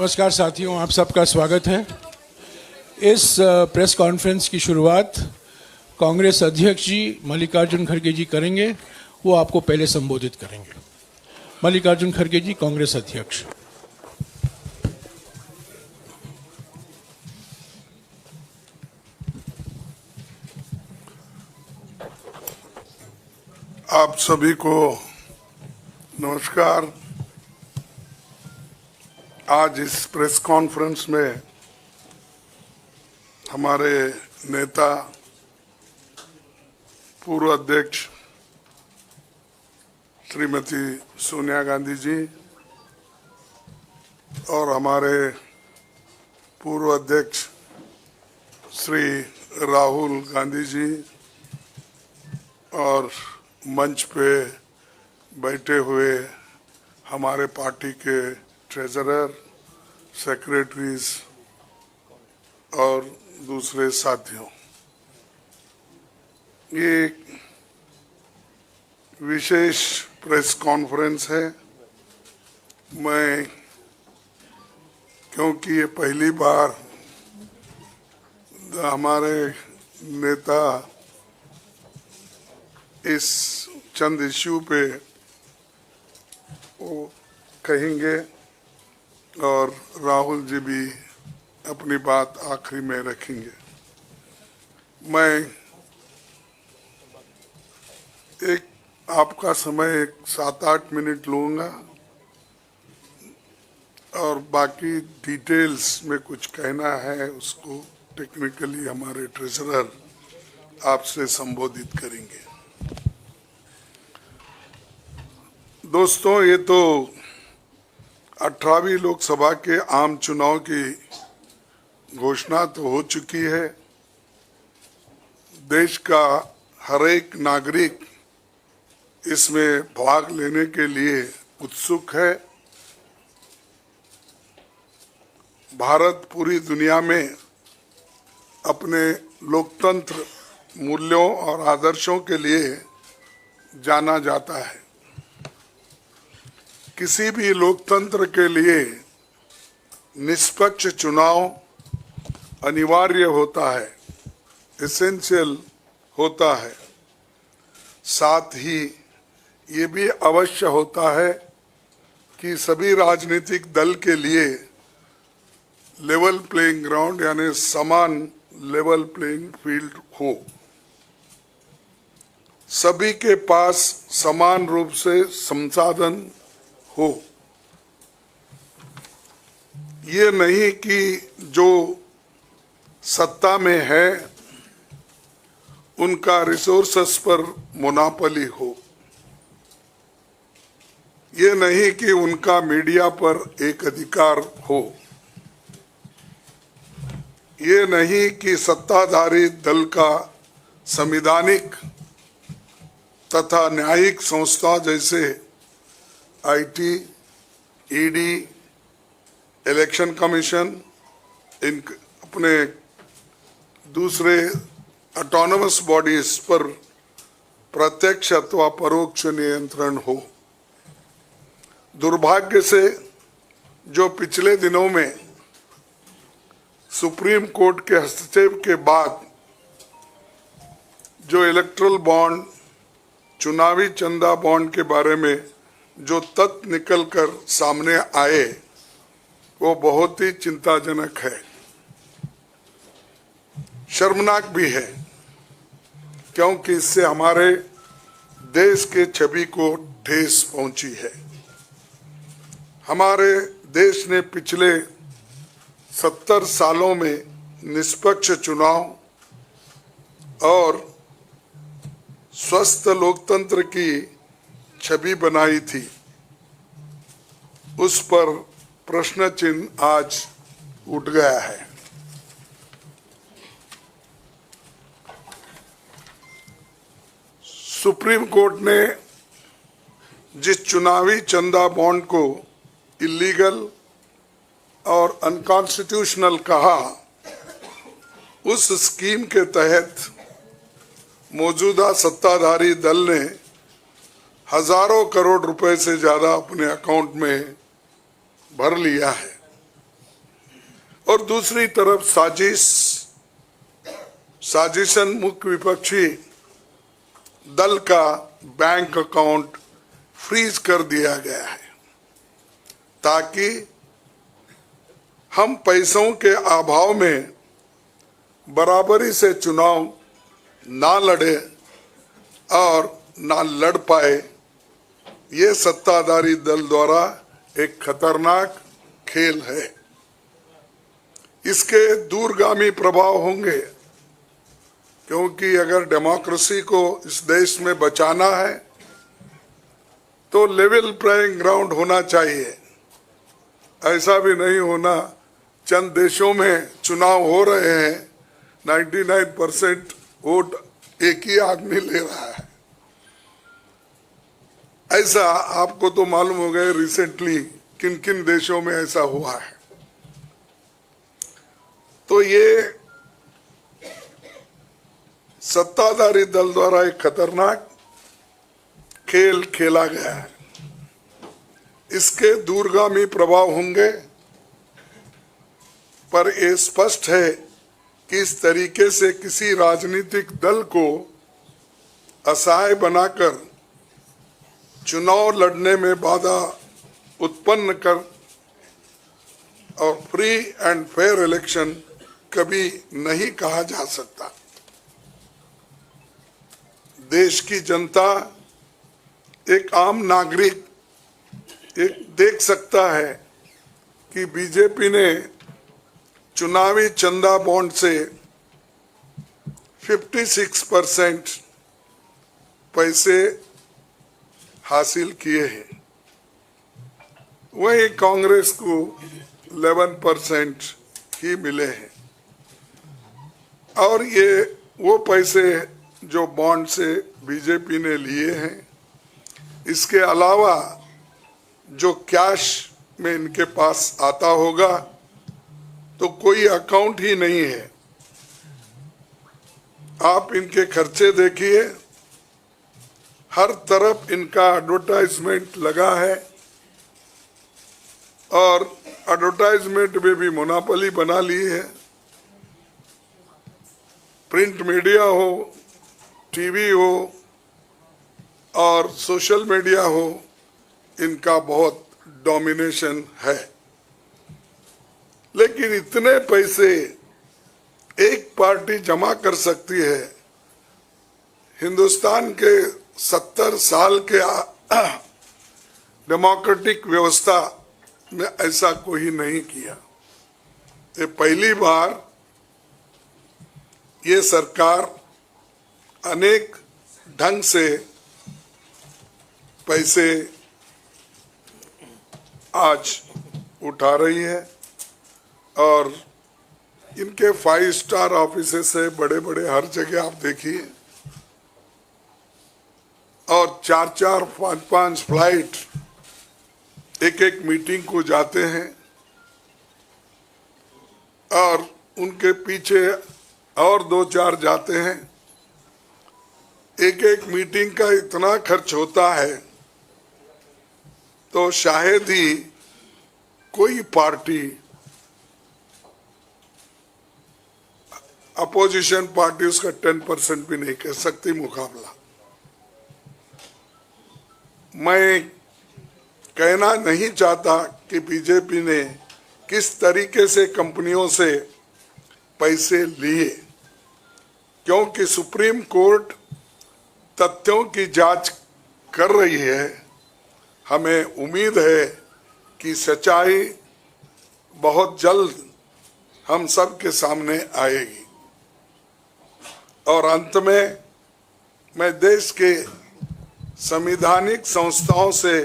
नमस्कार साथियों, आप सबका स्वागत है। इस प्रेस कॉन्फ्रेंस की शुरुआत कांग्रेस अध्यक्ष जी मल्लिकार्जुन खड़गे जी करेंगे। वो आपको पहले संबोधित करेंगे। मल्लिकार्जुन खड़गे जी, कांग्रेस अध्यक्ष। आप सभी को नमस्कार। आज इस प्रेस कॉन्फ्रेंस में हमारे नेता पूर्व अध्यक्ष श्रीमती सोनिया गांधी जी और हमारे पूर्व अध्यक्ष श्री राहुल गांधी जी और मंच पे बैठे हुए हमारे पार्टी के ट्रेजरर, सेक्रेटरीज और दूसरे साथियों, ये एक विशेष प्रेस कॉन्फ्रेंस है। मैं क्योंकि ये पहली बार हमारे नेता इस चंद इश्यू पे वो कहेंगे और राहुल जी भी अपनी बात आखिरी में रखेंगे। मैं एक आपका समय 7-8 मिनट लूँगा और बाकी डिटेल्स में कुछ कहना है उसको टेक्निकली हमारे ट्रेजरर आपसे संबोधित करेंगे। दोस्तों, ये तो 18वीं लोकसभा के आम चुनाव की घोषणा तो हो चुकी है। देश का हर एक नागरिक इसमें भाग लेने के लिए उत्सुक है। भारत पूरी दुनिया में अपने लोकतंत्र मूल्यों और आदर्शों के लिए जाना जाता है। किसी भी लोकतंत्र के लिए निष्पक्ष चुनाव अनिवार्य होता है, एसेंशियल होता है। साथ ही ये भी अवश्य होता है कि सभी राजनीतिक दल के लिए लेवल प्लेइंग ग्राउंड यानी समान लेवल प्लेइंग फील्ड हो, सभी के पास समान रूप से संसाधन हो। ये नहीं कि जो सत्ता में है उनका रिसोर्सेस पर मोनोपोली हो। ये नहीं कि उनका मीडिया पर एक अधिकार हो। ये नहीं कि सत्ताधारी दल का संवैधानिक तथा न्यायिक संस्था जैसे आईटी, ईडी, इलेक्शन कमीशन, इन अपने दूसरे ऑटोनमस बॉडीज पर प्रत्यक्ष अथवा परोक्ष नियंत्रण हो। दुर्भाग्य से जो पिछले दिनों में सुप्रीम कोर्ट के हस्तक्षेप के बाद जो इलेक्टोरल बॉन्ड, चुनावी चंदा बॉन्ड के बारे में जो तथ्य निकलकर सामने आए वो बहुत ही चिंताजनक है, शर्मनाक भी है, क्योंकि इससे हमारे देश के छवि को ठेस पहुंची है। हमारे देश ने पिछले 70 सालों में निष्पक्ष चुनाव और स्वस्थ लोकतंत्र की छवि बनाई थी। उस पर प्रश्न चिन्ह आज उठ गया है। सुप्रीम कोर्ट ने जिस चुनावी चंदा बॉन्ड को इलीगल और अनकॉन्स्टिट्यूशनल कहा, उस स्कीम के तहत मौजूदा सत्ताधारी दल ने हजारों करोड़ रुपए से ज्यादा अपने अकाउंट में भर लिया है। और दूसरी तरफ साजिशन मुख्य विपक्षी दल का बैंक अकाउंट फ्रीज कर दिया गया है ताकि हम पैसों के अभाव में बराबरी से चुनाव ना लड़े और ना लड़ पाए। ये सत्ताधारी दल द्वारा एक खतरनाक खेल है। इसके दूरगामी प्रभाव होंगे, क्योंकि अगर डेमोक्रेसी को इस देश में बचाना है तो लेवल प्लेइंग ग्राउंड होना चाहिए। ऐसा भी नहीं होना चंद देशों में चुनाव हो रहे हैं, 99% वोट एक ही आदमी ले रहा है। ऐसा आपको तो मालूम हो गया रिसेंटली किन किन देशों में ऐसा हुआ है। तो ये सत्ताधारी दल द्वारा एक खतरनाक खेल खेला गया है। इसके दूरगामी प्रभाव होंगे, पर यह स्पष्ट है कि इस तरीके से किसी राजनीतिक दल को असहाय बनाकर चुनाव लड़ने में बाधा उत्पन्न कर और फ्री एंड फेयर इलेक्शन कभी नहीं कहा जा सकता। देश की जनता, एक आम नागरिक एक देख सकता है कि बीजेपी ने चुनावी चंदा बॉन्ड से 56% पैसे हासिल किए हैं, वहीं कांग्रेस को 11% ही मिले हैं। और ये वो पैसे जो बॉन्ड से बीजेपी ने लिए हैं, इसके अलावा जो कैश में इनके पास आता होगा तो कोई अकाउंट ही नहीं है। आप इनके खर्चे देखिए, हर तरफ इनका एडवर्टाइजमेंट लगा है और एडवर्टाइजमेंट में भी मोनोपोली बना ली है। प्रिंट मीडिया हो, टीवी हो और सोशल मीडिया हो, इनका बहुत डोमिनेशन है। लेकिन इतने पैसे एक पार्टी जमा कर सकती है, हिंदुस्तान के 70 साल के डेमोक्रेटिक व्यवस्था में ऐसा कोई नहीं किया। ये पहली बार ये सरकार अनेक ढंग से पैसे आज उठा रही है और इनके 5 स्टार ऑफिसेस से बड़े बड़े हर जगह आप देखिए, और 4-4, 5-5 फ्लाइट एक मीटिंग को जाते हैं और उनके पीछे और 2-4 जाते हैं। एक मीटिंग का इतना खर्च होता है तो शायद ही कोई पार्टी, अपोजिशन पार्टी उसका 10% भी नहीं कर सकती मुकाबला। मैं कहना नहीं चाहता कि बीजेपी ने किस तरीके से कंपनियों से पैसे लिए, क्योंकि सुप्रीम कोर्ट तथ्यों की जांच कर रही है। हमें उम्मीद है कि सच्चाई बहुत जल्द हम सब के सामने आएगी। और अंत में मैं देश के संवैधानिक संस्थाओं से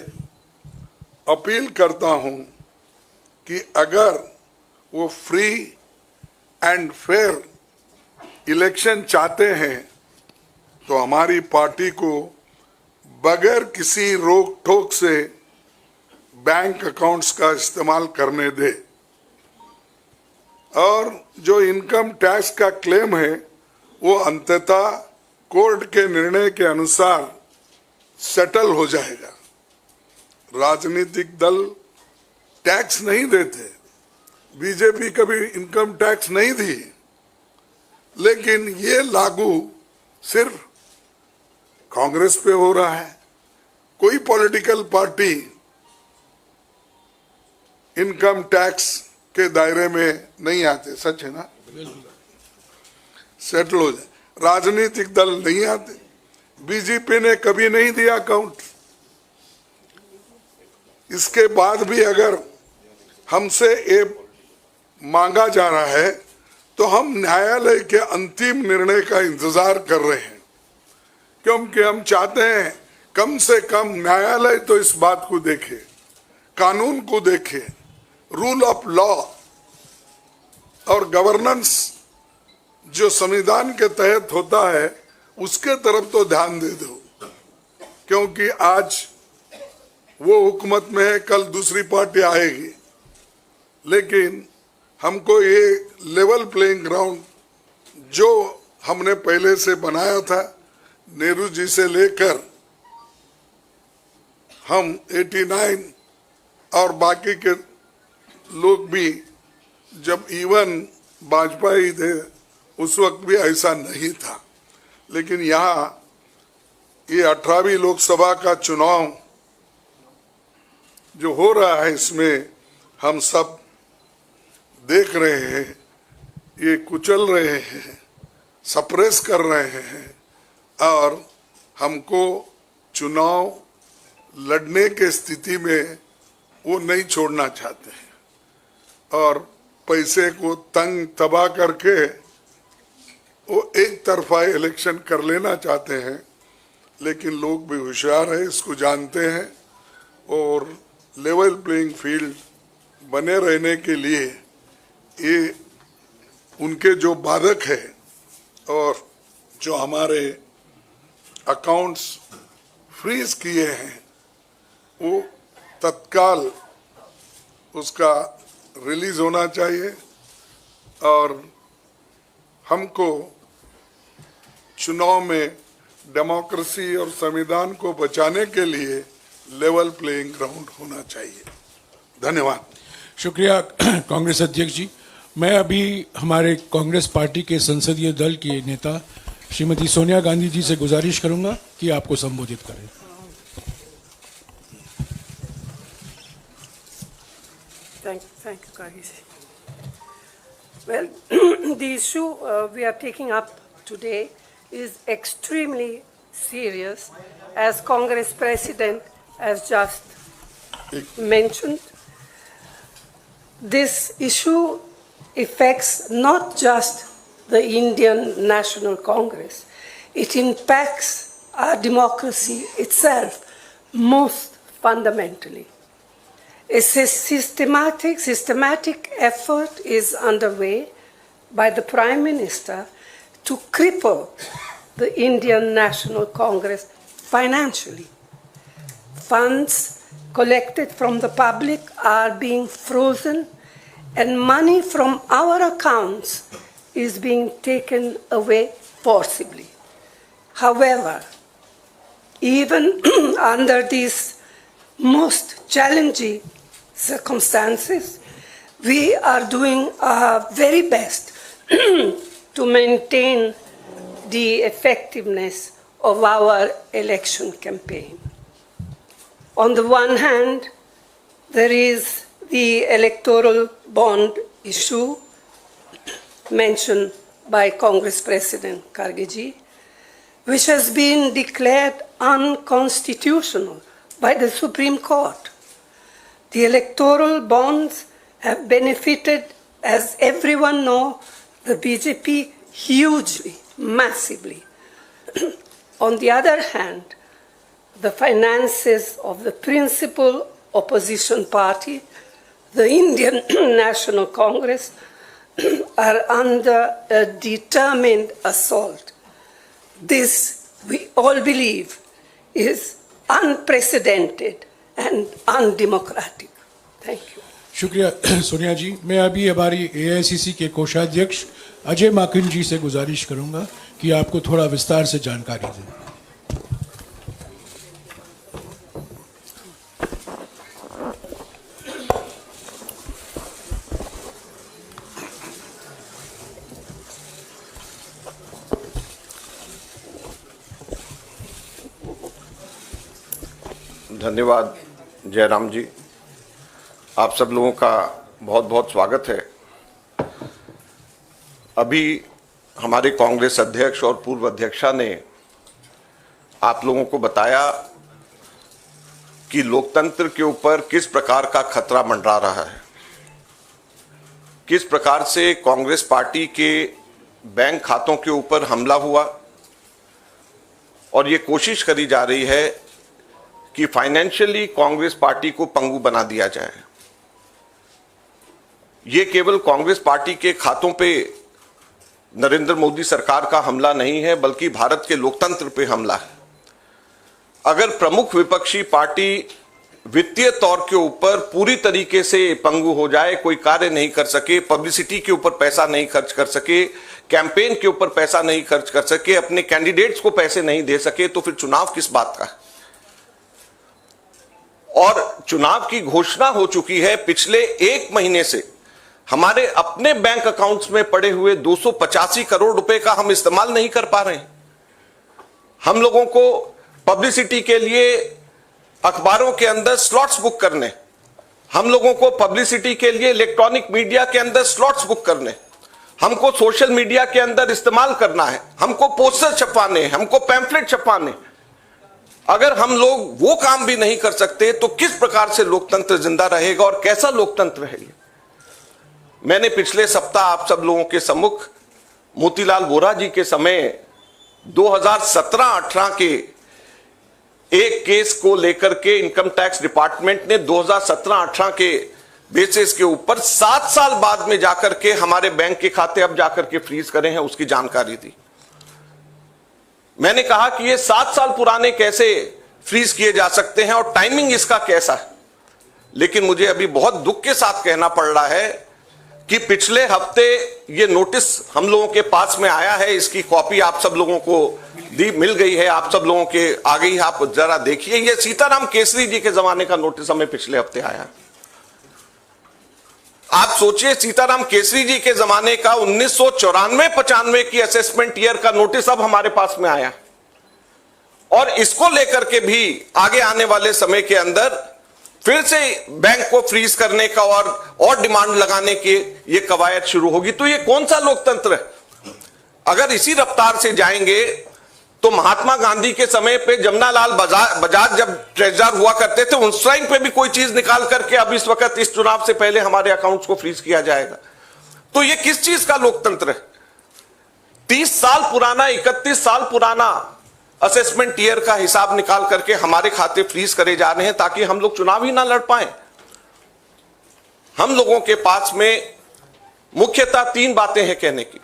अपील करता हूं कि अगर वो फ्री एंड फेयर इलेक्शन चाहते हैं तो हमारी पार्टी को बगैर किसी रोक टोक से बैंक अकाउंट्स का इस्तेमाल करने दे, और जो इनकम टैक्स का क्लेम है वो अंततः कोर्ट के निर्णय के अनुसार सेटल हो जाएगा। राजनीतिक दल टैक्स नहीं देते, बीजेपी कभी इनकम टैक्स नहीं दी, लेकिन ये लागू सिर्फ कांग्रेस पे हो रहा है। कोई पॉलिटिकल पार्टी इनकम टैक्स के दायरे में नहीं आते, सच है ना? सेटल हो जाए, राजनीतिक दल नहीं आते। बीजेपी ने कभी नहीं दिया अकाउंट। इसके बाद भी अगर हमसे ये मांगा जा रहा है तो हम न्यायालय के अंतिम निर्णय का इंतजार कर रहे हैं, क्योंकि हम चाहते हैं कम से कम न्यायालय तो इस बात को देखे, कानून को देखे, रूल ऑफ लॉ और गवर्नेंस जो संविधान के तहत होता है उसके तरफ तो ध्यान दे दो, क्योंकि आज वो हुकूमत में है, कल दूसरी पार्टी आएगी। लेकिन हमको ये लेवल प्लेइंग ग्राउंड जो हमने पहले से बनाया था, नेहरू जी से लेकर हम 89 और बाकी के लोग भी, जब इवन वाजपेयी थे उस वक्त भी ऐसा नहीं था। लेकिन यहाँ ये 18वीं लोकसभा का चुनाव जो हो रहा है, इसमें हम सब देख रहे हैं, ये कुचल रहे हैं, सप्रेस कर रहे हैं और हमको चुनाव लड़ने के स्थिति में वो नहीं छोड़ना चाहते हैं और पैसे को तंग तबाह करके वो एक तरफा इलेक्शन कर लेना चाहते हैं। लेकिन लोग भी होशियार है, इसको जानते हैं और लेवल प्लेइंग फील्ड बने रहने के लिए ये उनके जो बाधक है और जो हमारे अकाउंट्स फ्रीज किए हैं वो तत्काल उसका रिलीज होना चाहिए और हमको चुनाव में डेमोक्रेसी और संविधान को बचाने के लिए लेवल प्लेइंग ग्राउंड होना चाहिए। धन्यवाद। शुक्रिया कांग्रेस अध्यक्ष जी। मैं अभी हमारे कांग्रेस पार्टी के संसदीय दल की नेता श्रीमती सोनिया गांधी जी से गुजारिश करूंगा कि आपको संबोधित करें। Thank you, Kahiji. Well, the issue we are taking up today is extremely serious, as Congress President has just mentioned. This issue affects not just the Indian National Congress, it impacts our democracy itself most fundamentally. A systematic effort is underway by the Prime Minister to cripple the Indian National Congress financially. Funds collected from the public are being frozen and money from our accounts is being taken away forcibly. However, even under these most challenging circumstances, we are doing our very best to maintain the effectiveness of our election campaign. On the one hand, there is the electoral bond issue mentioned by Congress President Kharge, which has been declared unconstitutional by the Supreme Court. The electoral bonds have benefited, as everyone knows, the BJP hugely, massively. On the other hand, the finances of the principal opposition party, the Indian National Congress, are under a determined assault. This, we all believe, is unprecedented and undemocratic. Thank you. शुक्रिया सोनिया जी। मैं अभी हमारी AICC के कोषाध्यक्ष अजय माकिन जी से गुजारिश करूंगा कि आपको थोड़ा विस्तार से जानकारी दें। धन्यवाद जयराम जी, आप सब लोगों का बहुत बहुत स्वागत है। अभी हमारे कांग्रेस अध्यक्ष और पूर्व अध्यक्षा ने आप लोगों को बताया कि लोकतंत्र के ऊपर किस प्रकार का खतरा मंडरा रहा है, किस प्रकार से कांग्रेस पार्टी के बैंक खातों के ऊपर हमला हुआ और ये कोशिश करी जा रही है कि फाइनेंशियली कांग्रेस पार्टी को पंगु बना दिया जाए। ये केवल कांग्रेस पार्टी के खातों पे नरेंद्र मोदी सरकार का हमला नहीं है, बल्कि भारत के लोकतंत्र पे हमला है। अगर प्रमुख विपक्षी पार्टी वित्तीय तौर के ऊपर पूरी तरीके से पंगु हो जाए, कोई कार्य नहीं कर सके, पब्लिसिटी के ऊपर पैसा नहीं खर्च कर सके, कैंपेन के ऊपर पैसा नहीं खर्च कर सके, अपने कैंडिडेट्स को पैसे नहीं दे सके, तो फिर चुनाव किस बात का है। और चुनाव की घोषणा हो चुकी है। पिछले एक महीने से हमारे अपने बैंक अकाउंट्स में पड़े हुए 285 करोड़ रुपए का हम इस्तेमाल नहीं कर पा रहे हैं। हम लोगों को पब्लिसिटी के लिए अखबारों के अंदर स्लॉट्स बुक करने, हम लोगों को पब्लिसिटी के लिए इलेक्ट्रॉनिक मीडिया के अंदर स्लॉट्स बुक करने, हमको सोशल मीडिया के अंदर इस्तेमाल करना है, हमको पोस्टर छपवाने, हमको पैम्फलेट छपवाने। अगर हम लोग वो काम भी नहीं कर सकते तो किस प्रकार से लोकतंत्र जिंदा रहेगा और कैसा लोकतंत्र है ये। मैंने पिछले सप्ताह आप सब लोगों के सम्मुख मोतीलाल वोरा जी के समय 2017-18 के एक केस को लेकर के इनकम टैक्स डिपार्टमेंट ने 2017-18 के बेसिस के ऊपर 7 साल बाद में जाकर के हमारे बैंक के खाते अब जाकर के फ्रीज करे हैं, उसकी जानकारी दी। मैंने कहा कि ये 7 साल पुराने कैसे फ्रीज किए जा सकते हैं और टाइमिंग इसका कैसा है। लेकिन मुझे अभी बहुत दुख के साथ कहना पड़ रहा है कि पिछले हफ्ते ये नोटिस हम लोगों के पास में आया है, इसकी कॉपी आप सब लोगों को मिल गई है, आप सब लोगों के आ गई है, आप जरा देखिए। ये सीताराम केसरी जी के जमाने का नोटिस हमें पिछले हफ्ते आया है। आप सोचिए, सीताराम केसरी जी के जमाने का 1994-95 की असेसमेंट ईयर का नोटिस अब हमारे पास में आया, और इसको लेकर के भी आगे आने वाले समय के अंदर फिर से बैंक को फ्रीज करने का और डिमांड लगाने की ये कवायद शुरू होगी। तो ये कौन सा लोकतंत्र है। अगर इसी रफ्तार से जाएंगे तो महात्मा गांधी के समय पे जमनालाल बजाज जब ट्रेजरर हुआ करते थे, उस टाइम पे भी कोई चीज निकाल करके अब इस वक्त इस चुनाव से पहले हमारे अकाउंट्स को फ्रीज किया जाएगा। तो ये किस चीज का लोकतंत्र है। 30 साल पुराना, 31 साल पुराना असेसमेंट ईयर का हिसाब निकाल करके हमारे खाते फ्रीज करे जा रहे हैं ताकि हम लोग चुनाव ही ना लड़ पाए। हम लोगों के पास में मुख्यतः 3 बातें हैं कहने की।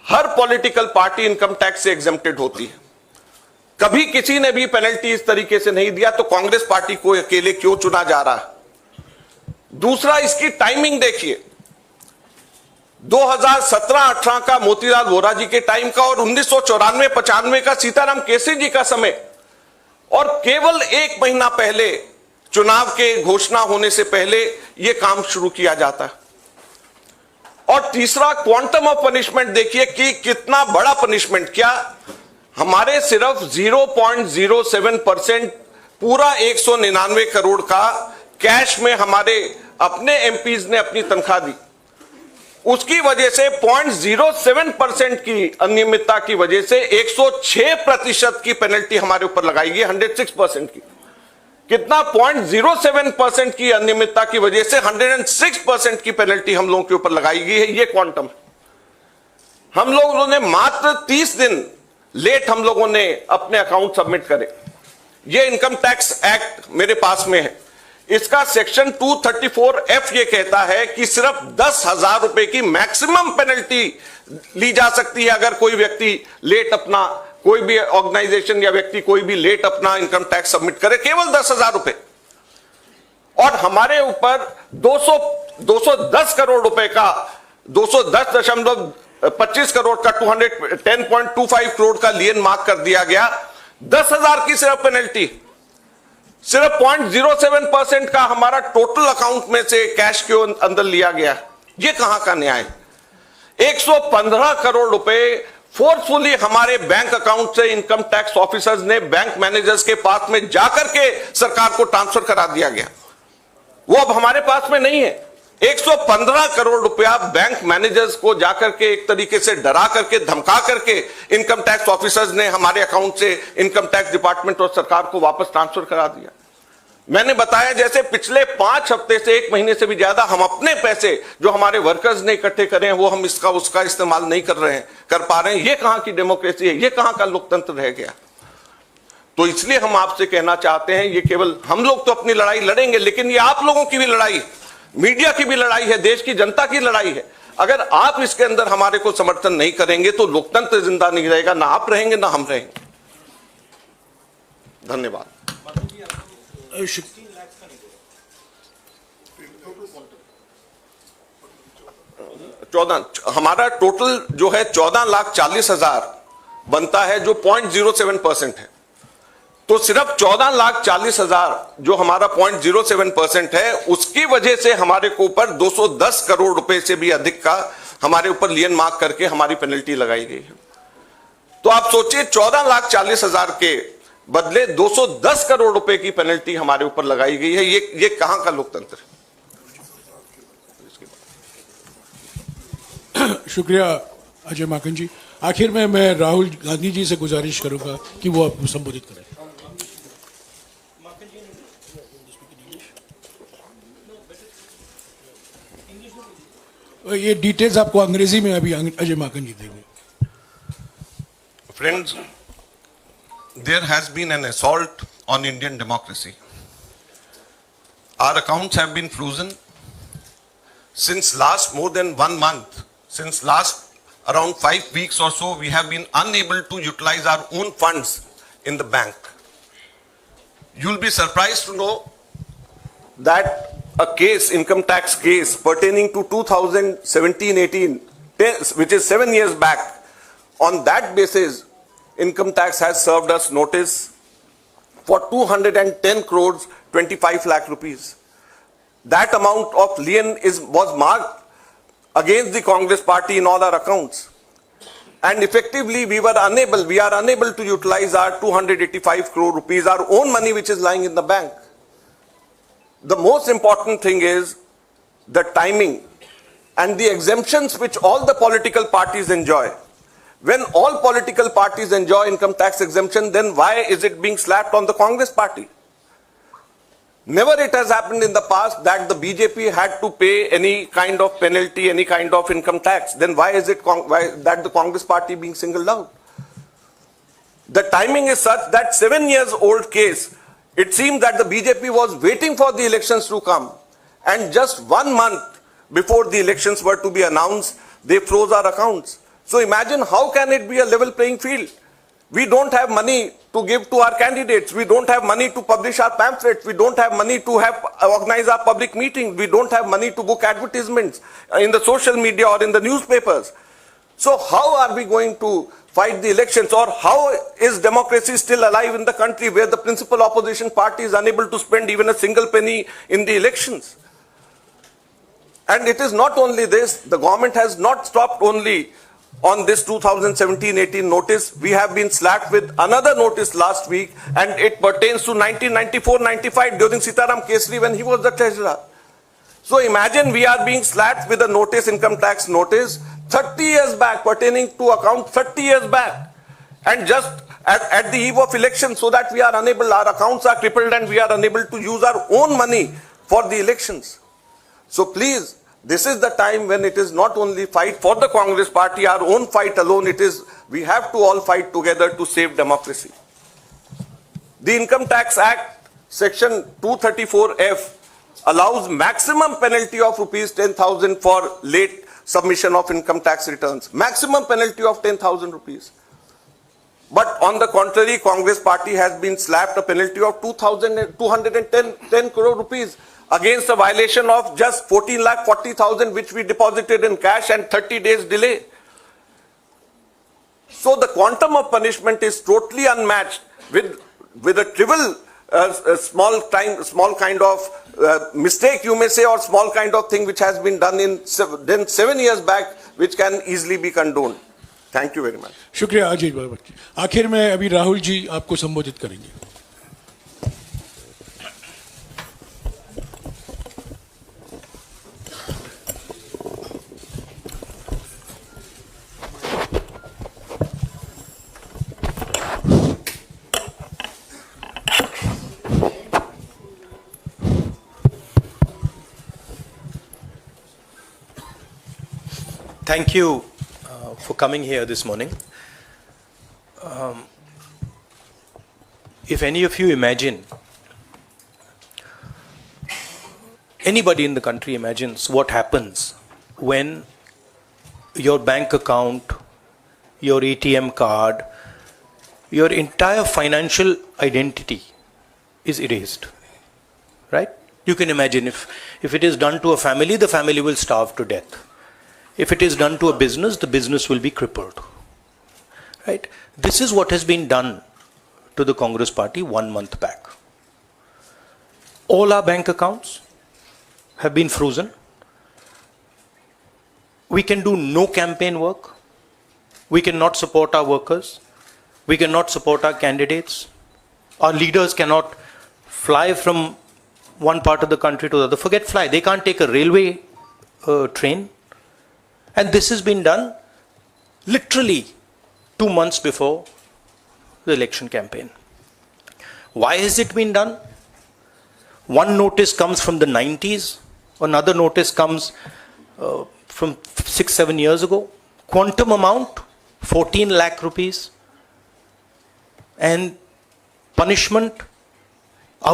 हर पॉलिटिकल पार्टी इनकम टैक्स से एग्जेम्प्टेड होती है, कभी किसी ने भी पेनल्टी इस तरीके से नहीं दिया, तो कांग्रेस पार्टी को अकेले क्यों चुना जा रहा है। दूसरा, इसकी टाइमिंग देखिए, 2017-18 का मोतीलाल वोरा जी के टाइम का और 1994-95 का सीताराम केसरी जी का समय, और केवल 1 महीना पहले चुनाव के घोषणा होने से पहले यह काम शुरू किया जाता है। और तीसरा, क्वांटम ऑफ पनिशमेंट देखिए कि कितना बड़ा पनिशमेंट। क्या हमारे सिर्फ 0.07% पूरा 199 करोड़ का कैश में हमारे अपने एमपीज ने अपनी तनख्वाह दी, उसकी वजह से 0.07% की अनियमितता की वजह से 106% की पेनल्टी हमारे ऊपर लगाई गई, 106% की। कितना 0.07% की अनियमितता की वजह से 106% की पेनल्टी हम लोगों के ऊपर लगाई गई है। ये क्वांटम। हम लोगों ने मात्र 30 दिन लेट हम लोगों ने अपने अकाउंट सबमिट करे। ये इनकम टैक्स एक्ट मेरे पास में है, इसका सेक्शन 234F ये कहता है कि सिर्फ 10,000 रुपए की मैक्सिमम पेनल्टी ली जा सकती है अगर कोई व्यक्ति लेट अपना, कोई भी ऑर्गेनाइजेशन या व्यक्ति कोई भी लेट अपना इनकम टैक्स सबमिट करे, केवल 10,000 रुपए। और हमारे ऊपर 210 करोड़ रुपए का 210.25 करोड़ का 210.25 करोड़ का लियन मार्क कर दिया गया। 10,000 की सिर्फ पेनल्टी, सिर्फ 0.07% का हमारा टोटल अकाउंट में से कैश के अंदर लिया गया। ये कहां का न्याय। 115 करोड़ रुपए फोर्सफुली हमारे बैंक अकाउंट से इनकम टैक्स ऑफिसर्स ने बैंक मैनेजर्स के पास में जाकर के सरकार को ट्रांसफर करा दिया गया। वो अब हमारे पास में नहीं है। 115 करोड़ रुपया बैंक मैनेजर्स को जाकर के एक तरीके से डरा करके धमका करके इनकम टैक्स ऑफिसर्स ने हमारे अकाउंट से इनकम टैक्स डिपार्टमेंट और सरकार को वापस ट्रांसफर करा दिया। मैंने बताया जैसे पिछले 5 हफ्ते से 1 महीने से भी ज्यादा हम अपने पैसे जो हमारे वर्कर्स ने इकट्ठे करे हैं वो हम इसका उसका इस्तेमाल नहीं कर पा रहे हैं। ये कहां की डेमोक्रेसी है, ये कहां का लोकतंत्र रह गया। तो इसलिए हम आपसे कहना चाहते हैं, ये केवल हम लोग तो अपनी लड़ाई लड़ेंगे, लेकिन ये आप लोगों की भी लड़ाई, मीडिया की भी लड़ाई है, देश की जनता की लड़ाई है। अगर आप इसके अंदर हमारे को समर्थन नहीं करेंगे तो लोकतंत्र जिंदा नहीं रहेगा, ना आप रहेंगे ना हम रहेंगे। धन्यवाद। हमारा टोटल जो है 14,40,000 बनता है, जो 0.07% है। तो सिर्फ 14,40,000 जो हमारा 0.07% है, उसकी वजह से हमारे को ऊपर 210 करोड़ रुपए से भी अधिक का हमारे ऊपर लियन मार्क करके हमारी पेनल्टी लगाई गई है। तो आप सोचिए 14,40,000 के बदले 210 करोड़ रुपए की पेनल्टी हमारे ऊपर लगाई गई है। ये कहां का लोकतंत्र है? शुक्रिया अजय माकन जी। आखिर में मैं राहुल गांधी जी से गुजारिश करूंगा कि वो आपको संबोधित करें। ये डिटेल्स आपको अंग्रेजी में अभी अजय माकन जी देंगे। Friends, there has been an assault on Indian democracy. Our accounts have been frozen since last more than 1 month. Since last around 5 weeks or so, we have been unable to utilize our own funds in the bank. You'll be surprised to know that a case, income tax case pertaining to 2017-18, which is 7 years back, on that basis, income tax has served us notice for 210 crores 25 lakh rupees. That amount of lien was marked against the Congress party in all our accounts. And effectively we are unable to utilize our 285 crore rupees, our own money which is lying in the bank. The most important thing is the timing and the exemptions which all the political parties enjoy. When all political parties enjoy income tax exemption, then why is it being slapped on the Congress party? Never it has happened in the past that the BJP had to pay any kind of penalty, any kind of income tax. Then why is it that the Congress party being singled out? The timing is such that 7 years old case, it seemed that the BJP was waiting for the elections to come, and just 1 month before the elections were to be announced, they froze our accounts. So imagine how can it be a level playing field? We don't have money to give to our candidates. We don't have money to publish our pamphlets. We don't have money to organize our public meetings. We don't have money to book advertisements in the social media or in the newspapers. So how are we going to fight the elections, or how is democracy still alive in the country where the principal opposition party is unable to spend even a single penny in the elections? And it is not only this, the government has not stopped only on this 2017-18 notice. We have been slapped with another notice last week, and it pertains to 1994-95 during Sitaram Kesri when he was the treasurer. So imagine we are being slapped with a notice, income tax notice, 30 years back, pertaining to account 30 years back, and just at the eve of election, so that we are unable, our accounts are crippled and we are unable to use our own money for the elections. So please, this is the time when it is not only fight for the Congress party, our own fight alone, it is, we have to all fight together to save democracy. The Income Tax Act, section 234F, allows maximum penalty of rupees 10,000 for late submission of income tax returns. Maximum penalty of 10,000 rupees. But on the contrary, Congress party has been slapped a penalty of 210 crore rupees against a violation of just 14,40,000 which we deposited in cash and 30 days delay. So the quantum of punishment is totally unmatched with a trivial small kind of mistake, you may say, or small kind of thing which has been done 7 years back, which can easily be condoned. Thank you very much. शुक्रिया अजीत बाबा। आखिर में अभी राहुल जी आपको संबोधित करेंगे। Thank you for coming here this morning. If any of you imagine, anybody in the country imagines what happens when your bank account, your ATM card, your entire financial identity is erased, right? You can imagine if it is done to a family, the family will starve to death. If it is done to a business, the business will be crippled. Right? This is what has been done to the Congress party 1 month back. All our bank accounts have been frozen. We can do no campaign work. We cannot support our workers. We cannot support our candidates. Our leaders cannot fly from one part of the country to the other. Forget fly. They can't take a railway train. And this has been done literally 2 months before the election campaign. Why has it been done? One notice comes from the 90s, another notice comes from 6-7 years ago. Quantum amount, 14 lakh rupees. And punishment,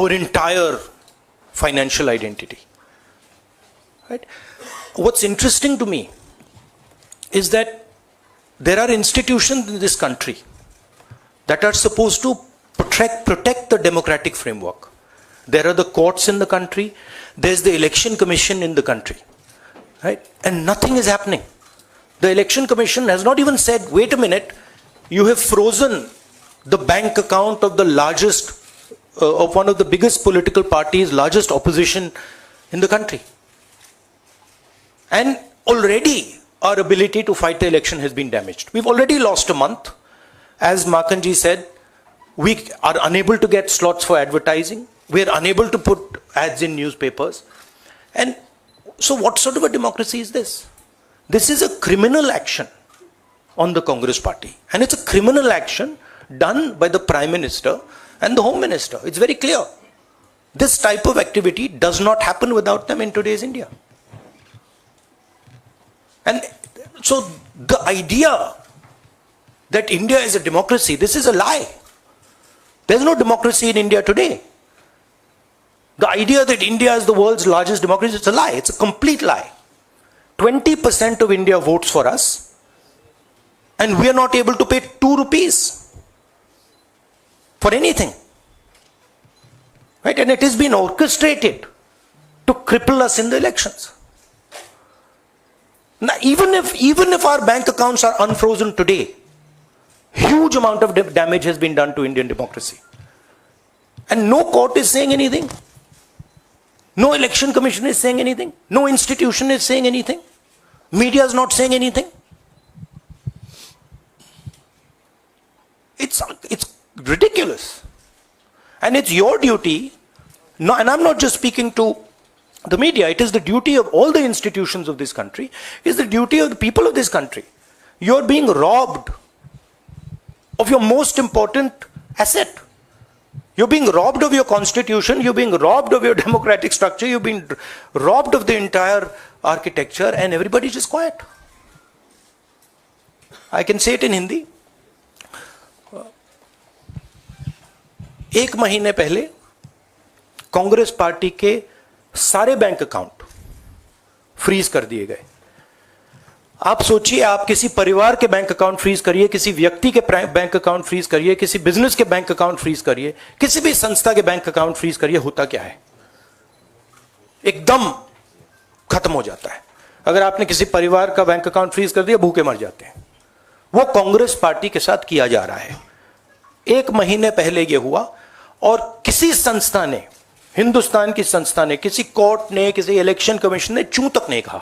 our entire financial identity. Right? What's interesting to me is that there are institutions in this country that are supposed to protect the democratic framework. There are the courts in the country, there's the election commission in the country, right? And nothing is happening. The election commission has not even said, wait a minute, you have frozen the bank account of the largest, of one of the biggest political parties, largest opposition in the country. And already our ability to fight the election has been damaged. We've already lost a month. As Makanji said, we are unable to get slots for advertising. We are unable to put ads in newspapers. And so what sort of a democracy is this? This is a criminal action on the Congress party. And it's a criminal action done by the Prime Minister and the Home Minister. It's very clear. This type of activity does not happen without them in today's India. And so the idea that India is a democracy, this is a lie. There's no democracy in India today. The idea that India is the world's largest democracy, it's a lie. It's a complete lie. 20% of India votes for us, and we are not able to pay 2 rupees for anything. Right? And it has been orchestrated to cripple us in the elections. Now, even if our bank accounts are unfrozen today, huge amount of damage has been done to Indian democracy. And no court is saying anything. No election commission is saying anything. No institution is saying anything. Media is not saying anything. It's ridiculous. And it's your duty, no, and I'm not just speaking to the media, it is the duty of all the institutions of this country, it is the duty of the people of this country. You're being robbed of your most important asset. You're being robbed of your constitution, you're being robbed of your democratic structure, you're being robbed of the entire architecture, and everybody's just quiet. I can say it in Hindi. 1 महीने पहले Congress party के सारे bank account freeze कर दिए गए. आप सोचिए, आप किसी परिवार के बैंक अकाउंट फ्रीज करिए, किसी व्यक्ति के बैंक अकाउंट फ्रीज करिए, किसी बिजनेस के बैंक अकाउंट फ्रीज करिए, किसी भी संस्था के बैंक अकाउंट फ्रीज करिए, होता क्या है? एकदम खत्म हो जाता है. अगर आपने किसी परिवार का बैंक अकाउंट फ्रीज कर दिया, भूखे मर जाते हैं. वो कांग्रेस पार्टी के साथ किया जा रहा है. 1 महीने पहले यह हुआ, और किसी संस्था ने, हिंदुस्तान की संस्था ने, किसी कोर्ट ने, किसी इलेक्शन कमीशन ने चूं तक नहीं कहा.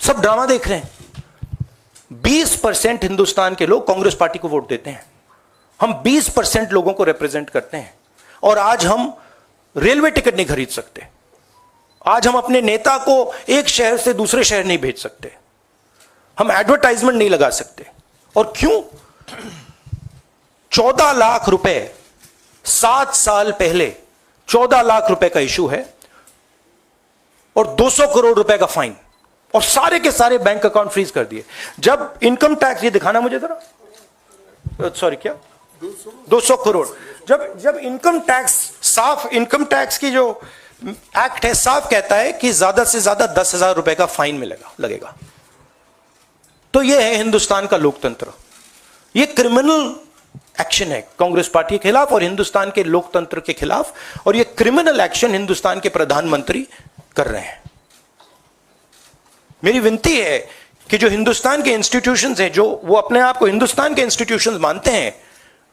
सब ड्रामा देख रहे हैं. 20% हिंदुस्तान के लोग कांग्रेस पार्टी को वोट देते हैं। हम 20% लोगों को रिप्रेजेंट करते हैं। और आज हम रेलवे टिकट नहीं खरीद सकते। आज हम अपने नेता को एक शहर से दूसरे शहर नहीं भेज सकते। हम एडवर्टाइजमेंट नहीं लगा सकते। और क्यों? 14 लाख रुपए 7 साल पहले 14 लाख रुपए का इशू है और 200 करोड़ रुपए का फाइन, और सारे के सारे बैंक अकाउंट फ्रीज कर दिए। जब इनकम टैक्स, ये दिखाना मुझे जरा, सॉरी क्या 200 करोड़, जब इनकम टैक्स, साफ इनकम टैक्स की जो एक्ट है साफ कहता है कि ज्यादा से ज्यादा 10,000 रुपए का फाइन लगेगा। तो यह है हिंदुस्तान का लोकतंत्र। यह क्रिमिनल एक्शन है कांग्रेस पार्टी के खिलाफ और हिंदुस्तान के लोकतंत्र के खिलाफ, और यह क्रिमिनल एक्शन हिंदुस्तान के प्रधानमंत्री कर रहे हैं। मेरी विनती है कि जो हिंदुस्तान के इंस्टीट्यूशंस हैं, जो वो अपने आप को हिंदुस्तान के इंस्टीट्यूशंस मानते हैं,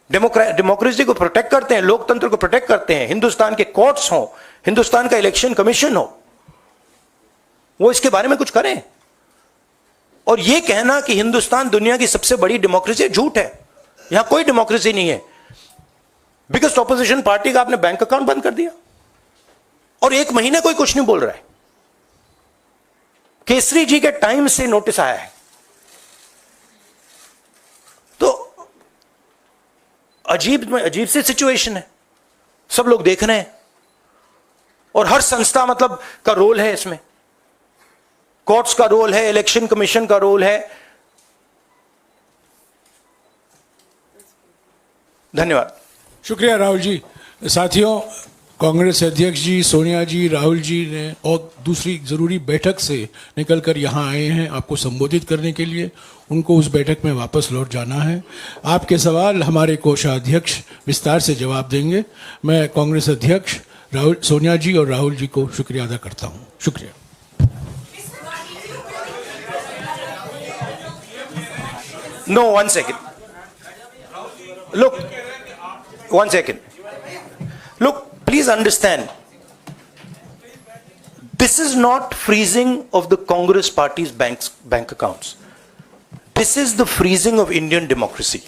डेमोक्रेसी को प्रोटेक्ट करते हैं, लोकतंत्र को प्रोटेक्ट करते हैं, हिंदुस्तान के कोर्ट्स हो, हिंदुस्तान का इलेक्शन कमीशन हो, वो इसके बारे में कुछ करें। और यह कहना कि हिंदुस्तान दुनिया की सबसे बड़ी डेमोक्रेसी है, झूठ है। यहां कोई डेमोक्रेसी नहीं है। बिगेस्ट ऑपोजिशन पार्टी का आपने बैंक अकाउंट बंद कर दिया और 1 महीने कोई कुछ नहीं बोल रहा है। केसरी जी के टाइम से नोटिस आया है। तो अजीब सी सिचुएशन है। सब लोग देख रहे हैं और हर संस्था मतलब का रोल है इसमें। कोर्ट्स का रोल है, इलेक्शन कमीशन का रोल है। धन्यवाद। शुक्रिया राहुल जी। साथियों, कांग्रेस अध्यक्ष जी, सोनिया जी, राहुल जी ने और दूसरी ज़रूरी बैठक से निकलकर यहाँ आए हैं आपको संबोधित करने के लिए। उनको उस बैठक में वापस लौट जाना है। आपके सवाल हमारे कोषाध्यक्ष विस्तार से जवाब देंगे। मैं कांग्रेस अध्यक्ष सोनिया जी और राहुल जी को शुक्रिया अदा करता हूँ। शुक्रिया। No, 1 second. Look, 1 second. Look, please understand. This is not freezing of the Congress party's bank accounts. This is the freezing of Indian democracy.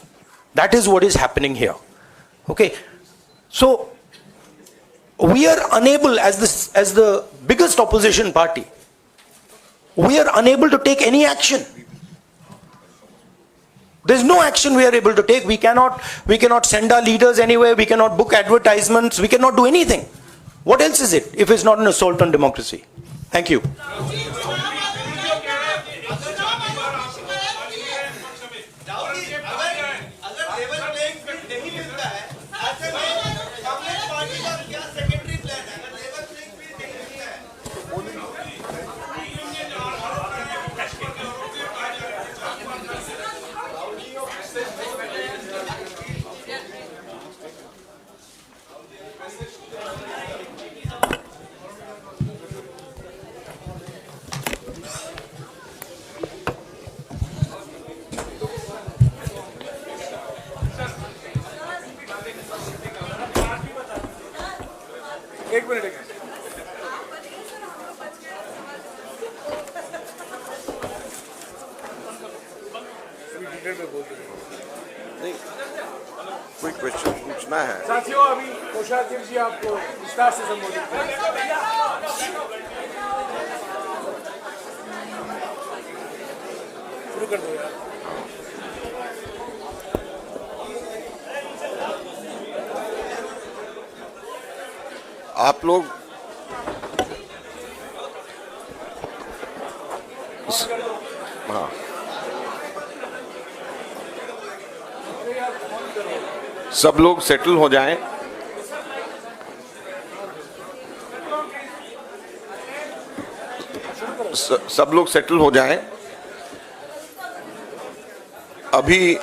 That is what is happening here. Okay? So, we are unable, as the biggest opposition party, we are unable to take any action. There's no action we are able to take. We cannot send our leaders anywhere. We cannot book advertisements. We cannot do anything. What else is it if it's not an assault on democracy? Thank you. एक minute. नहीं, कोई question पूछना है? साथियों, अभी कोषाध्यक्ष जी आपको विस्तार से संबोधित करेंगे। शुरू कर दो यार। आप लोग हाँ, सब लोग सेटल हो जाएं। सब लोग सेटल हो जाएं। अभी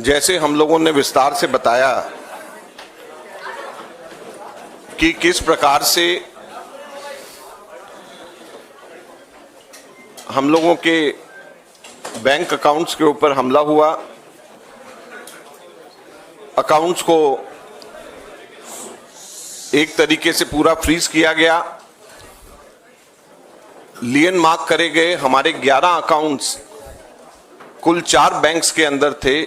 जैसे हम लोगों ने विस्तार से बताया कि किस प्रकार से हम लोगों के बैंक अकाउंट्स के ऊपर हमला हुआ, अकाउंट्स को एक तरीके से पूरा फ्रीज किया गया, लियन मार्क करे गए हमारे 11 अकाउंट्स कुल 4 बैंक्स के अंदर थे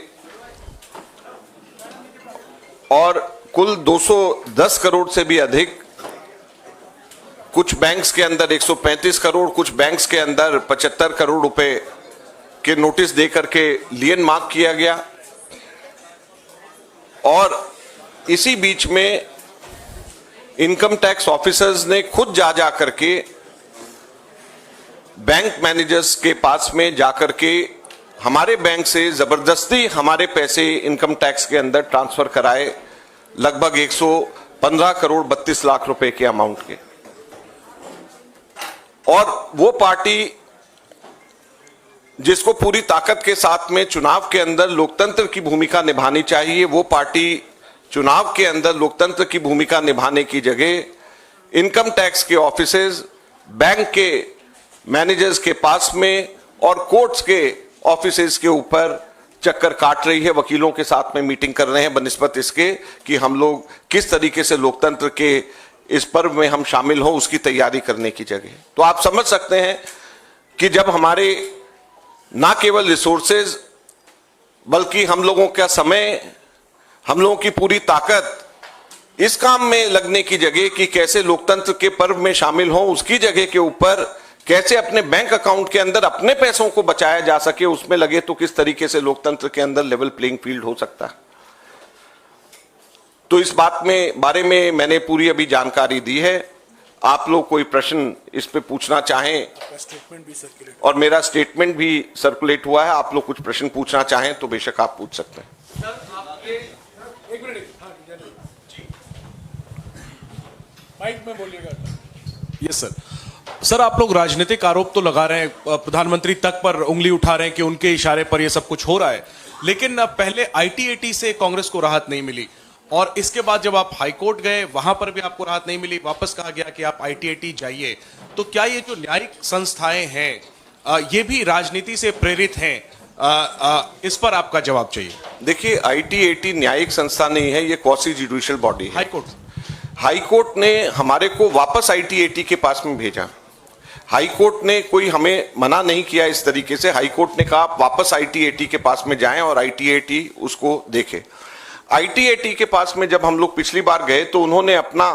और कुल 210 करोड़ से भी अधिक कुछ बैंक्स के अंदर 135 करोड़, कुछ बैंक्स के अंदर 75 करोड़ रुपए के नोटिस दे करके लियन मार्क किया गया। और इसी बीच में इनकम टैक्स ऑफिसर्स ने खुद जा करके बैंक मैनेजर्स के पास में जाकर के हमारे बैंक से जबरदस्ती हमारे पैसे इनकम टैक्स के अंदर ट्रांसफर कराए, लगभग 115 करोड़ 32 लाख रुपए के अमाउंट के। और वो पार्टी जिसको पूरी ताकत के साथ में चुनाव के अंदर लोकतंत्र की भूमिका निभानी चाहिए, वो पार्टी चुनाव के अंदर लोकतंत्र की भूमिका निभाने की जगह इनकम टैक्स के ऑफिसेज, बैंक के मैनेजर्स के पास में और कोर्ट्स के ऑफिसेज के ऊपर चक्कर काट रही है, वकीलों के साथ में मीटिंग कर रहे हैं बनिस्बत इसके कि हम लोग किस तरीके से लोकतंत्र के इस पर्व में हम शामिल हो उसकी तैयारी करने की जगह। तो आप समझ सकते हैं कि जब हमारे ना केवल रिसोर्सेज बल्कि हम लोगों का समय, हम लोगों की पूरी ताकत इस काम में लगने की जगह कि कैसे लोकतंत्र के पर्व में शामिल हो, उसकी जगह के ऊपर कैसे अपने बैंक अकाउंट के अंदर अपने पैसों को बचाया जा सके उसमें लगे, तो किस तरीके से लोकतंत्र के अंदर लेवल प्लेइंग फील्ड हो सकता है। तो इस बारे में मैंने पूरी अभी जानकारी दी है। आप लोग कोई प्रश्न इस पे पूछना चाहें, स्टेटमेंट भी सर्कुलेट और मेरा स्टेटमेंट भी सर्कुलेट हुआ है, आप लोग कुछ प्रश्न पूछना चाहें तो बेशक आप पूछ सकते हैं। एक मिनट, माइक में बोलिएगा। Yes sir. सर, आप लोग राजनीतिक आरोप तो लगा रहे हैं, प्रधानमंत्री तक पर उंगली उठा रहे हैं कि उनके इशारे पर यह सब कुछ हो रहा है, लेकिन पहले आईटीएटी से कांग्रेस को राहत नहीं मिली और इसके बाद जब आप हाईकोर्ट गए वहां पर भी आपको राहत नहीं मिली, वापस कहा गया कि आप आईटीएटी जाइए। तो क्या ये जो न्यायिक संस्थाएं हैं ये भी राजनीति से प्रेरित हैं? इस पर आपका जवाब चाहिए। देखिए, आईटीएटी न्यायिक संस्था नहीं है, ये क्वासी जुडिशियल बॉडी है। हाईकोर्ट ने हमारे को वापस आईटीएटी के पास में भेजा। हाईकोर्ट ने कोई हमें मना नहीं किया इस तरीके से। हाईकोर्ट ने कहा आप वापस आईटीएटी के पास में जाएं और आईटीएटी उसको देखे। आईटीएटी के पास में जब हम लोग पिछली बार गए तो उन्होंने अपना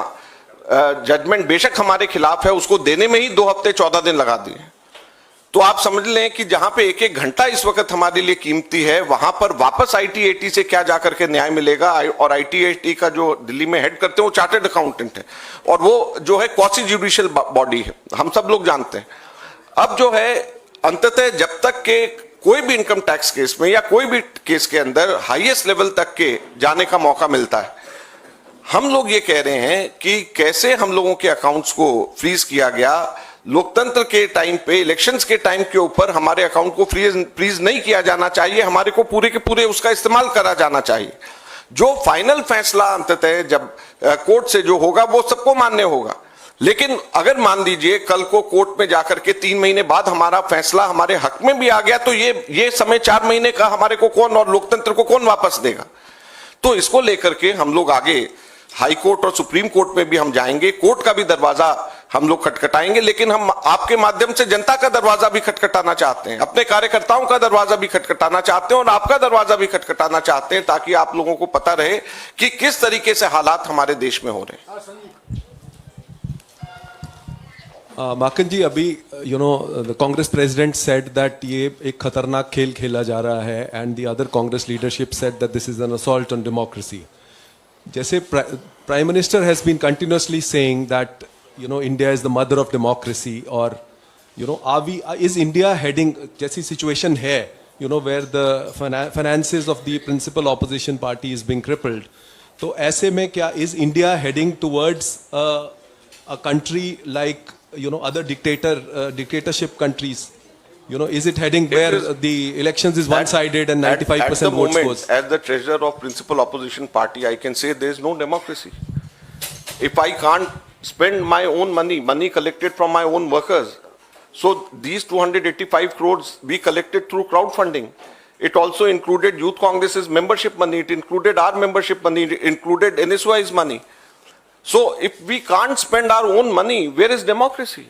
जजमेंट बेशक हमारे खिलाफ है उसको देने में ही 2 हफ्ते 14 दिन लगा दिए। तो आप समझ लें कि जहां पे 1-1 घंटा इस वक्त हमारे लिए कीमती है, वहां पर वापस आईटीएटी से क्या जाकर के न्याय मिलेगा। और आईटीएटी का जो दिल्ली में हेड करते हैं वो चार्टर्ड अकाउंटेंट है और वो जो है क्वासी जुडिशियल बॉडी है, हम सब लोग जानते हैं। अब जो है अंततः जब तक के कोई भी इनकम टैक्स केस में या कोई भी केस के अंदर हाईएस्ट लेवल तक के जाने का मौका मिलता है, हम लोग ये कह रहे हैं कि कैसे हम लोगों के अकाउंट्स को फ्रीज किया गया। लोकतंत्र के टाइम पे, इलेक्शंस के टाइम के ऊपर हमारे अकाउंट को फ्रीज नहीं किया जाना चाहिए, हमारे को पूरे के पूरे उसका इस्तेमाल करा जाना चाहिए। जो फाइनल फैसला अंततः जब कोर्ट से जो होगा वो सबको मान्य होगा। लेकिन अगर मान लीजिए कल को कोर्ट में जाकर के 3 महीने बाद हमारा फैसला हमारे हक में भी आ गया तो ये समय 4 महीने का हमारे को कौन और लोकतंत्र को कौन वापस देगा। तो इसको लेकर के हम लोग आगे हाई कोर्ट और सुप्रीम कोर्ट में भी हम जाएंगे, कोर्ट का भी दरवाजा हम लोग खटखटाएंगे, लेकिन हम आपके माध्यम से जनता का दरवाजा भी खटखटाना चाहते हैं, अपने कार्यकर्ताओं का दरवाजा भी खटखटाना चाहते हैं और आपका दरवाजा भी खटखटाना चाहते हैं, ताकि आप लोगों को पता रहे कि किस तरीके से हालात हमारे देश में हो रहे हैं। माकन जी, अभी the Congress president said that ये एक खतरनाक खेल खेला जा रहा है and the other Congress leadership said that this is an assault on democracy. जैसे prime minister has been continuously saying that India is the mother of democracy, और इज इंडिया हेडिंग, जैसी सिचुएशन है where the finances of the principal opposition party is being crippled, तो ऐसे में क्या is India heading towards a country like other dictatorship countries? Is it heading where the elections is one-sided and 95% votes goes? As the treasurer of principal opposition party, I can say there is no democracy. If I can't spend my own money collected from my own workers, so these 285 crores we collected through crowdfunding. It also included Youth Congress's membership money. It included our membership money. It included NSY's money. So if we can't spend our own money, where is democracy?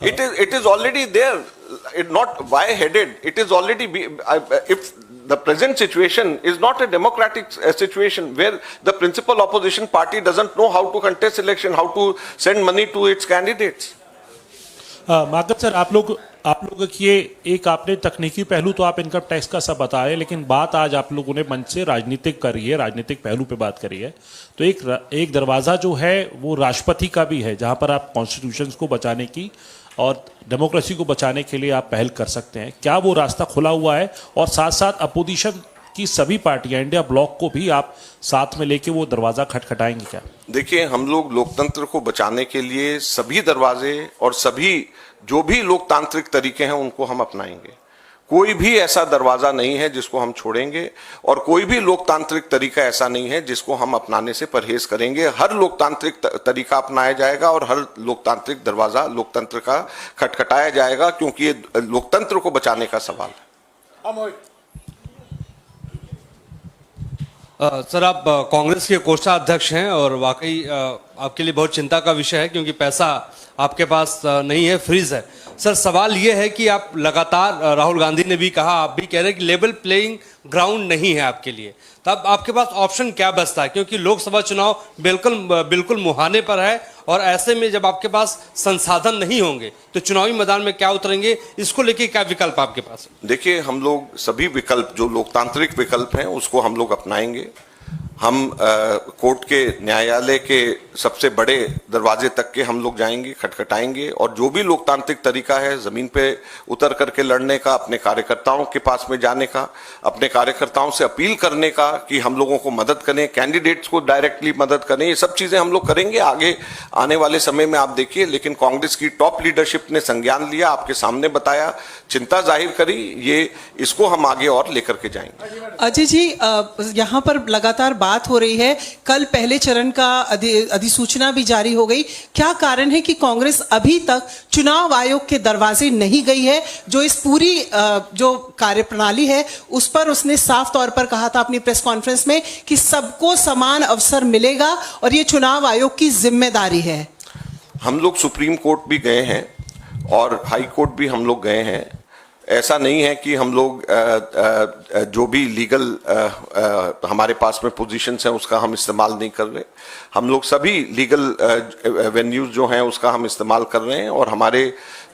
It is already there. Not why headed. It is already if the present situation is not a democratic situation where the principal opposition party doesn't know how to contest election, how to send money to its candidates. Madhav sir, आप लोग की ये एक आपने तकनीकी पहलू तो आप इनकम टैक्स का सब बताए, लेकिन बात आज आप लोगों ने मंच से राजनीतिक करी है, राजनीतिक पहलू पे बात करी है। तो एक दरवाजा जो है वो राष्ट्रपति का भी है, जहां पर आप कॉन्स्टिट्यूशन को बचाने की और डेमोक्रेसी को बचाने के लिए आप पहल कर सकते हैं। क्या वो रास्ता खुला हुआ है? और साथ साथ अपोजिशन की सभी पार्टियां, इंडिया ब्लॉक को भी आप साथ में लेके वो दरवाजा खटखटाएंगे क्या? देखिए, हम लोग लोकतंत्र को बचाने के लिए सभी दरवाजे और सभी जो भी लोकतांत्रिक तरीके हैं उनको हम अपनाएंगे। कोई भी ऐसा दरवाजा नहीं है जिसको हम छोड़ेंगे और कोई भी लोकतांत्रिक तरीका ऐसा नहीं है जिसको हम अपनाने से परहेज करेंगे। हर लोकतांत्रिक तरीका अपनाया जाएगा और हर लोकतांत्रिक दरवाजा लोकतंत्र का खटखटाया जाएगा, क्योंकि ये लोकतंत्र को बचाने का सवाल है। सर, आप कांग्रेस के कोषाध्यक्ष हैं और वाकई आपके लिए बहुत चिंता का विषय है, क्योंकि पैसा आपके पास नहीं है, फ्रीज है। सर, सवाल ये है कि आप लगातार, राहुल गांधी ने भी कहा, आप भी कह रहे हैं कि लेवल प्लेइंग ग्राउंड नहीं है आपके लिए। तब आपके पास ऑप्शन क्या बचता है? क्योंकि लोकसभा चुनाव बिल्कुल मुहाने पर है और ऐसे में जब आपके पास संसाधन नहीं होंगे तो चुनावी मैदान में क्या उतरेंगे? इसको लेके क्या विकल्प आपके पास? देखिए, हम लोग सभी विकल्प जो लोकतांत्रिक विकल्प हैं उसको हम लोग अपनाएंगे। हम कोर्ट के, न्यायालय के सबसे बड़े दरवाजे तक के हम लोग जाएंगे, खटखटाएंगे और जो भी लोकतांत्रिक तरीका है जमीन पे उतर करके लड़ने का, अपने कार्यकर्ताओं के पास में जाने का, अपने कार्यकर्ताओं से अपील करने का कि हम लोगों को मदद करें, कैंडिडेट्स को डायरेक्टली मदद करें, ये सब चीजें हम लोग करेंगे आगे आने वाले समय में। आप देखिए, लेकिन कांग्रेस की टॉप लीडरशिप ने संज्ञान लिया, आपके सामने बताया, चिंता जाहिर करी, ये इसको हम आगे और लेकर के जाएंगे। अजय जी, यहाँ पर लगातार बात हो रही है, कल पहले चरण का अधिसूचना भी जारी हो गई। क्या कारण है कि कांग्रेस अभी तक चुनाव आयोग के दरवाजे नहीं गई है? जो इस पूरी जो कार्यप्रणाली है उस पर उसने साफ तौर पर कहा था अपनी प्रेस कॉन्फ्रेंस में कि सबको समान अवसर मिलेगा और ये चुनाव आयोग की जिम्मेदारी है। हम लोग सुप्रीम कोर्ट भी गए हैं और हाई कोर्ट भी हम लोग गए हैं। ऐसा नहीं है कि हम लोग जो भी लीगल हमारे पास में पोजीशंस हैं उसका हम इस्तेमाल नहीं कर रहे। हम लोग सभी लीगल वेन्यूज जो हैं उसका हम इस्तेमाल कर रहे हैं और हमारे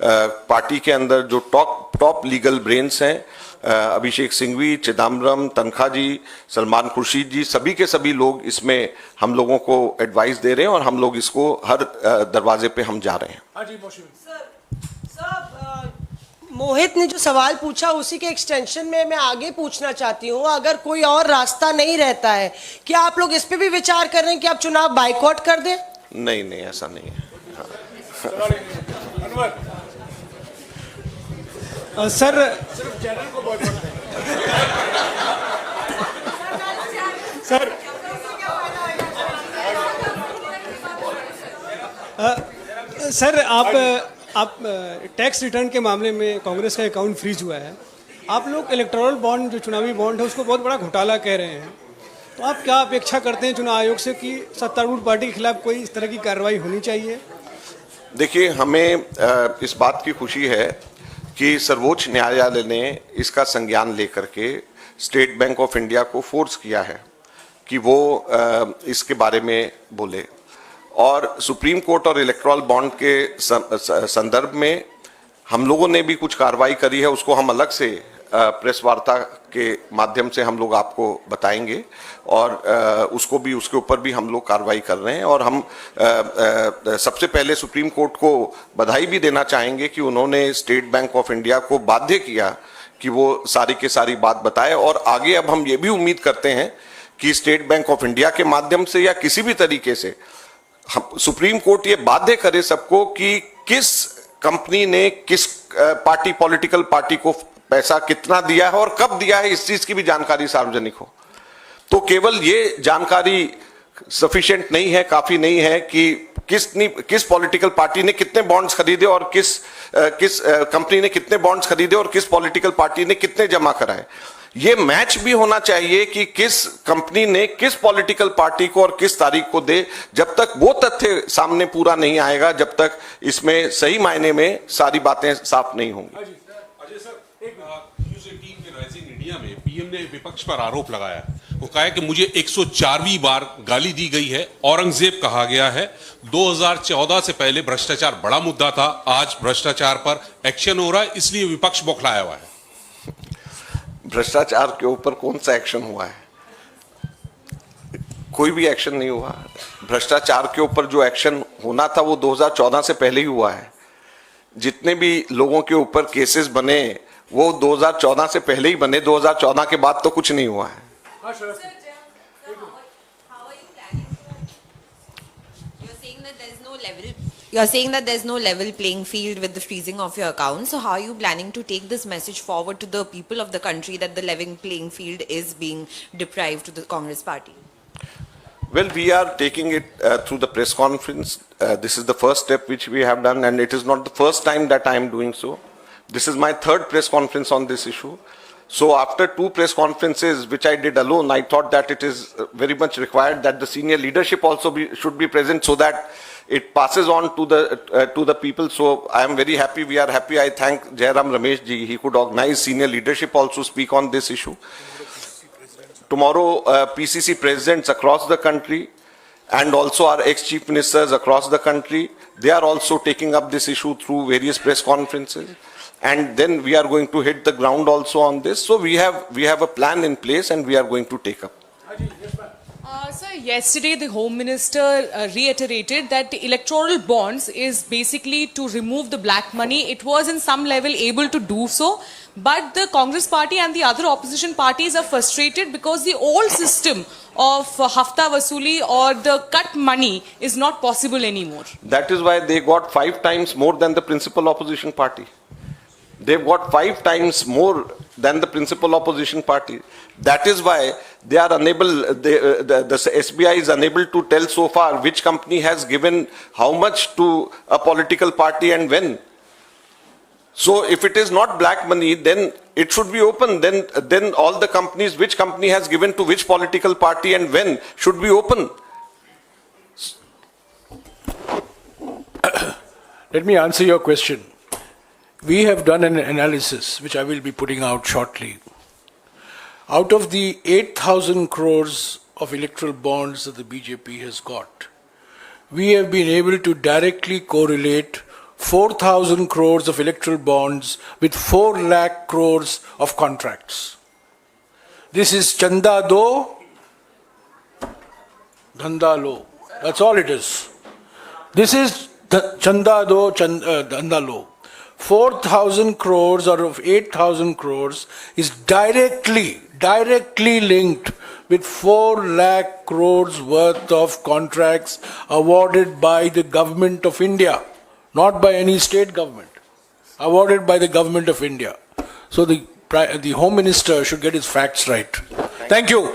पार्टी के अंदर जो टॉप लीगल ब्रेन्स हैं, अभिषेक सिंघवी, चिदम्बरम, तनखा जी, सलमान खुर्शीद जी, सभी के सभी लोग इसमें हम लोगों को एडवाइस दे रहे हैं और हम लोग इसको हर दरवाजे पे हम जा रहे हैं। मोहित ने जो सवाल पूछा उसी के एक्सटेंशन में मैं आगे पूछना चाहती हूँ, अगर कोई और रास्ता नहीं रहता है, क्या आप लोग इस पे भी विचार कर रहे हैं कि आप चुनाव बाइकआउट कर दें? नहीं, ऐसा नहीं है। सर, सर आप टैक्स रिटर्न के मामले में कांग्रेस का अकाउंट फ्रीज हुआ है। आप लोग इलेक्टोरल बॉन्ड, जो चुनावी बॉन्ड है, उसको बहुत बड़ा घोटाला कह रहे हैं। तो आप क्या अपेक्षा करते हैं चुनाव आयोग से कि सत्तारूढ़ पार्टी के खिलाफ कोई इस तरह की कार्रवाई होनी चाहिए? देखिए, हमें इस बात की खुशी है कि सर्वोच्च न्यायालय ने इसका संज्ञान लेकर के स्टेट बैंक ऑफ इंडिया को फोर्स किया है कि वो इसके बारे में बोले और सुप्रीम कोर्ट और इलेक्टोरल बॉन्ड के संदर्भ में हम लोगों ने भी कुछ कार्रवाई करी है। उसको हम अलग से प्रेस वार्ता के माध्यम से हम लोग आपको बताएंगे और उसको भी, उसके ऊपर भी हम लोग कार्रवाई कर रहे हैं। और हम सबसे पहले सुप्रीम कोर्ट को बधाई भी देना चाहेंगे कि उन्होंने स्टेट बैंक ऑफ इंडिया को बाध्य किया कि वो सारी की सारी बात बताए। और आगे अब हम ये भी उम्मीद करते हैं कि स्टेट बैंक ऑफ इंडिया के माध्यम से या किसी भी तरीके से सुप्रीम कोर्ट ये बाध्य करे सबको कि किस कंपनी ने किस पार्टी, पॉलिटिकल पार्टी को पैसा कितना दिया है और कब दिया है, इस चीज की भी जानकारी सार्वजनिक हो। तो केवल ये जानकारी सफिशिएंट नहीं है, काफी नहीं है कि किस पॉलिटिकल पार्टी ने कितने बॉन्ड्स खरीदे और किस कंपनी ने कितने बॉन्ड्स खरीदे और किस पॉलिटिकल पार्टी ने कितने जमा कराए। ये मैच भी होना चाहिए कि किस कंपनी ने किस पॉलिटिकल पार्टी को और किस तारीख को दे। जब तक वो तथ्य सामने पूरा नहीं आएगा, जब तक इसमें सही मायने में सारी बातें साफ नहीं होंगी। अजय सर, एक न्यूज़ 18 के राइजिंग इंडिया में पीएम ने विपक्ष पर आरोप लगाया। वो कहा है कि मुझे 104वीं बार गाली दी गई है, औरंगजेब कहा गया है। 2014 से पहले भ्रष्टाचार बड़ा मुद्दा था, आज भ्रष्टाचार पर एक्शन हो रहा है, इसलिए विपक्ष बौखलाया हुआ है। भ्रष्टाचार के ऊपर कौन सा एक्शन हुआ है? कोई भी एक्शन नहीं हुआ। भ्रष्टाचार के ऊपर जो एक्शन होना था वो 2014 से पहले ही हुआ है। जितने भी लोगों के ऊपर केसेस बने वो 2014 से पहले ही बने, 2014 के बाद तो कुछ नहीं हुआ है। You're saying that there's no level playing field with the freezing of your accounts. So how are you planning to take this message forward to the people of the country that the level playing field is being deprived to the Congress party? Well, we are taking it through the press conference. This is the first step which we have done, and it is not the first time that I am doing so. This is my third press conference on this issue. So after two press conferences, which I did alone, I thought that it is very much required that the senior leadership also should be present so that it passes on to the people. So I am very happy. We are happy. I thank Jairam Ramesh ji. He could organize senior leadership also speak on this issue. Tomorrow, PCC presidents across the country and also our ex-chief ministers across the country, they are also taking up this issue through various press conferences. And then we are going to hit the ground also on this. So we have a plan in place and we are going to take up. Sir, yesterday the Home Minister reiterated that the electoral bonds is basically to remove the black money. It was in some level able to do so, but the Congress party and the other opposition parties are frustrated because the old system of hafta vasuli or the cut money is not possible anymore. That is why they got 5 times more than the principal opposition party. They've got 5 times more than the principal opposition party. That is why they are unable, the SBI is unable to tell so far which company has given how much to a political party and when. So if it is not black money, then it should be open. Then all the companies, which company has given to which political party and when, should be open. Let me answer your question. We have done an analysis, which I will be putting out shortly. Out of the 8,000 crores of electoral bonds that the BJP has got, we have been able to directly correlate 4,000 crores of electoral bonds with 4 lakh crores of contracts. This is Chanda Do, Dhanda Lo. That's all it is. This is Chanda Do, Dhanda Lo. 4,000 crores out of 8,000 crores is directly linked with 4 lakh crores worth of contracts awarded by the government of India, not by any state government, awarded by the government of India. So the Home Minister should get his facts right. Thank you.